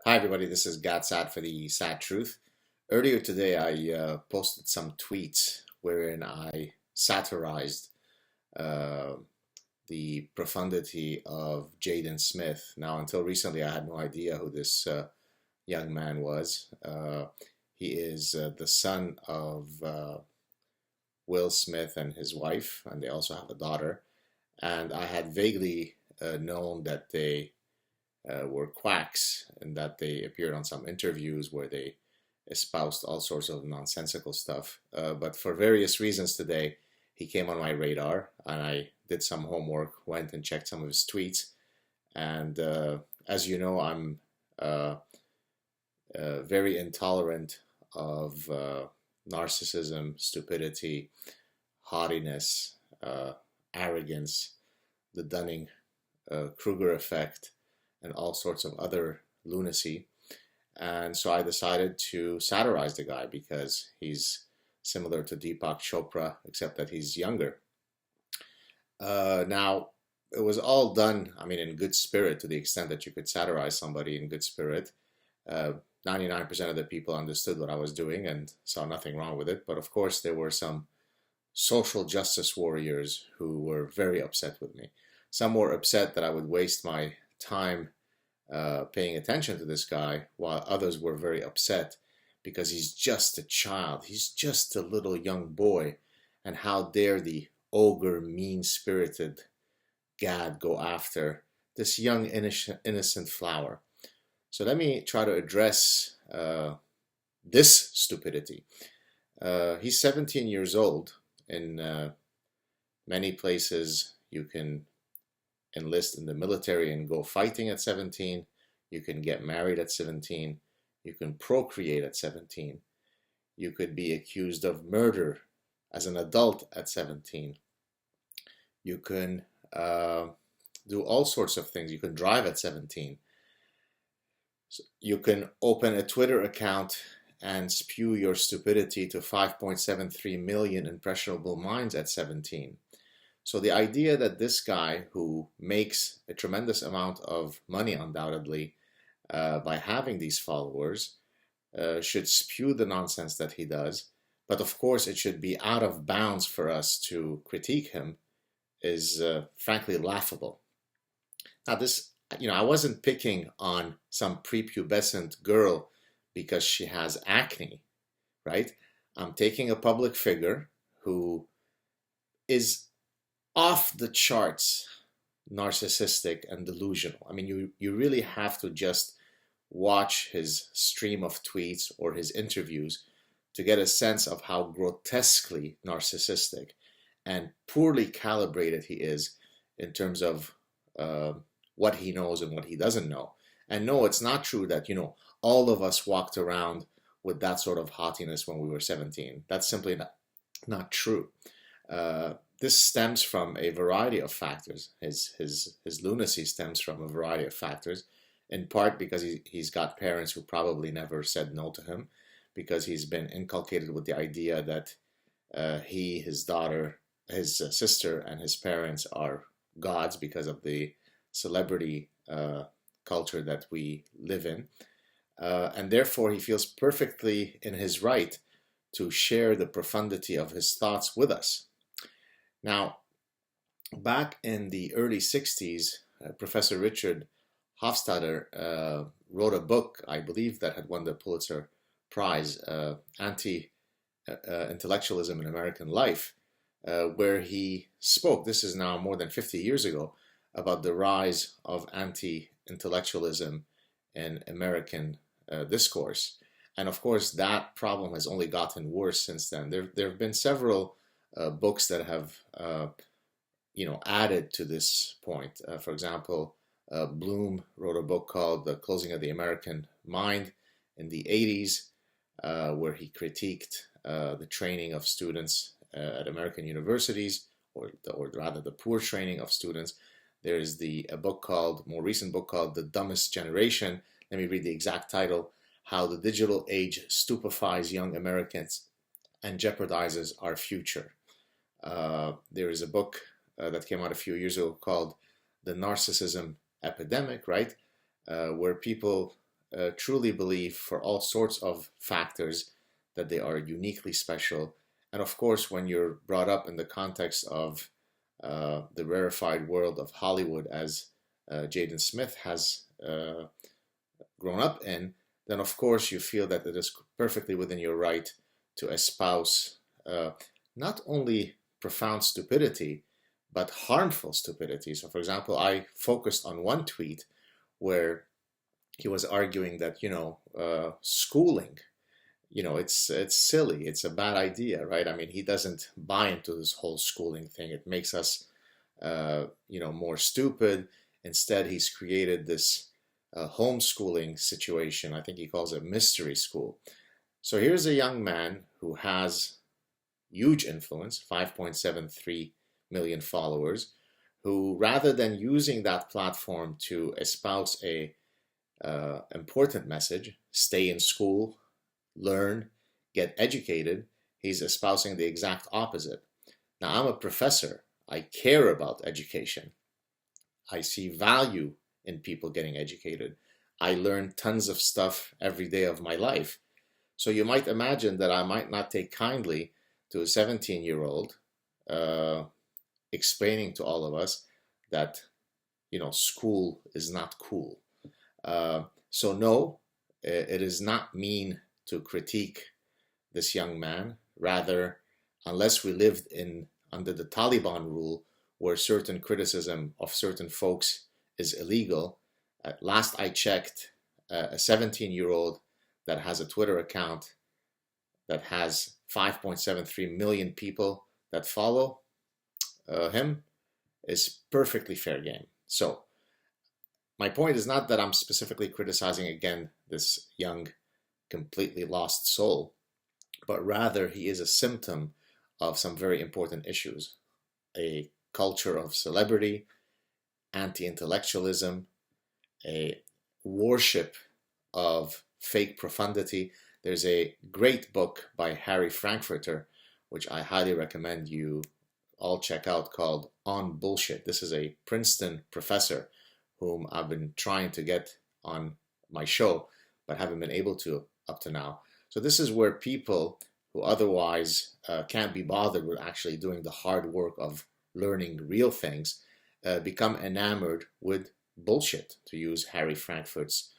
Hi everybody, this is Saad for the Sad Truth. Earlier today I posted some tweets wherein I satirized uh, the profundity of Jaden Smith. Now until recently I had no idea who this young man was. He is the son of Will Smith and his wife, and they also have a daughter. And I had vaguely known that they were quacks and that they appeared on some interviews where they espoused all sorts of nonsensical stuff. But for various reasons today, he came on my radar and I did some homework, went and checked some of his tweets. And as you know, I'm very intolerant of narcissism, stupidity, haughtiness, arrogance, the Dunning-Kruger effect, and all sorts of other lunacy. And so I decided to satirize the guy because he's similar to Deepak Chopra, except that he's younger. Now, it was all done, I mean, in good spirit, to the extent that you could satirize somebody in good spirit. 99% of the people understood what I was doing and saw nothing wrong with it. But of course, there were some social justice warriors who were very upset with me. Some were upset that I would waste my time paying attention to this guy, while others were very upset because he's just a child. He's just a little young boy. And how dare the ogre, mean-spirited gad go after this young, innocent flower? So let me try to address this stupidity. He's 17 years old. In many places, you can enlist in the military and go fighting at 17. You can get married at 17. You can procreate at 17. You could be accused of murder as an adult at 17. You can do all sorts of things. You can drive at 17. You can open a Twitter account and spew your stupidity to 5.73 million impressionable minds at 17. So the idea that this guy, who makes a tremendous amount of money undoubtedly by having these followers, should spew the nonsense that he does, but of course it should be out of bounds for us to critique him, is frankly laughable. Now this, I wasn't picking on some prepubescent girl because she has acne, right? I'm taking a public figure who is off the charts narcissistic and delusional. I mean, you really have to just watch his stream of tweets or his interviews to get a sense of how grotesquely narcissistic and poorly calibrated he is in terms of what he knows and what he doesn't know. And no, it's not true that, all of us walked around with that sort of haughtiness when we were 17. That's simply not true. This stems from a variety of factors. His lunacy stems from a variety of factors, in part because he's got parents who probably never said no to him, because he's been inculcated with the idea that he, his daughter, his sister, and his parents are gods because of the celebrity culture that we live in. And therefore, he feels perfectly in his right to share the profundity of his thoughts with us. Now, back in the early 60s, Professor Richard Hofstadter wrote a book, I believe, that had won the Pulitzer Prize, Anti-Intellectualism in American Life, where he spoke, this is now more than 50 years ago, about the rise of anti-intellectualism in American discourse. And of course, that problem has only gotten worse since then. There have been several books that have, added to this point. For example, Bloom wrote a book called The Closing of the American Mind in the 80s, where he critiqued the training of students at American universities, or rather the poor training of students. There is a more recent book called The Dumbest Generation. Let me read the exact title: How the Digital Age Stupefies Young Americans and Jeopardizes Our Future. There is a book that came out a few years ago called The Narcissism Epidemic, right? Where people truly believe, for all sorts of factors, that they are uniquely special. And of course, when you're brought up in the context of the rarefied world of Hollywood, as Jaden Smith has grown up in, then of course you feel that it is perfectly within your right to espouse not only profound stupidity, but harmful stupidity. So, for example, I focused on one tweet where he was arguing that, schooling, it's silly, it's a bad idea, right? I mean, he doesn't buy into this whole schooling thing. It makes us, more stupid. Instead, he's created this homeschooling situation. I think he calls it mystery school. So here's a young man who has huge influence, 5.73 million followers, who, rather than using that platform to espouse a important message, stay in school, learn, get educated, he's espousing the exact opposite. Now, I'm a professor. I care about education. I see value in people getting educated. I learn tons of stuff every day of my life. So you might imagine that I might not take kindly to a 17-year-old explaining to all of us that, school is not cool. So no, it is not mean to critique this young man. Rather, unless we lived under the Taliban rule, where certain criticism of certain folks is illegal. Last I checked, a 17-year-old that has a Twitter account that has 5.73 million people that follow him is perfectly fair game. So my point is not that I'm specifically criticizing, again, this young, completely lost soul, but rather he is a symptom of some very important issues. A culture of celebrity, anti-intellectualism, a worship of fake profundity. There's a great book by Frankfurter, which I highly recommend you all check out, called On Bullshit. This is a Princeton professor whom I've been trying to get on my show, but haven't been able to up to now. So this is where people who otherwise can't be bothered with actually doing the hard work of learning real things become enamored with bullshit, to use Harry Frankfurt's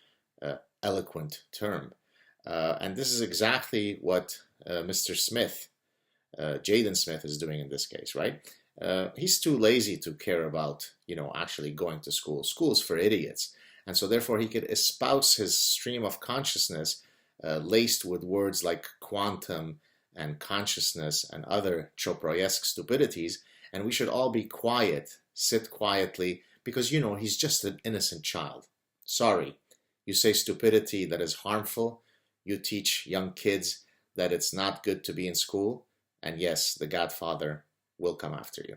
eloquent term. And this is exactly what Mr. Smith, Jaden Smith, is doing in this case, right? He's too lazy to care about, actually going to school. School's for idiots. And so therefore he could espouse his stream of consciousness laced with words like quantum and consciousness and other Choproyesque stupidities, and we should all be quiet, sit quietly, because, he's just an innocent child. Sorry, you say stupidity that is harmful, you teach young kids that it's not good to be in school, and yes, the Godfather will come after you.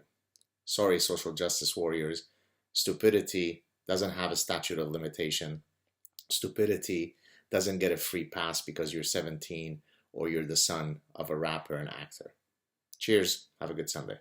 Sorry, social justice warriors, stupidity doesn't have a statute of limitation. Stupidity doesn't get a free pass because you're 17 or you're the son of a rapper and actor. Cheers. Have a good Sunday.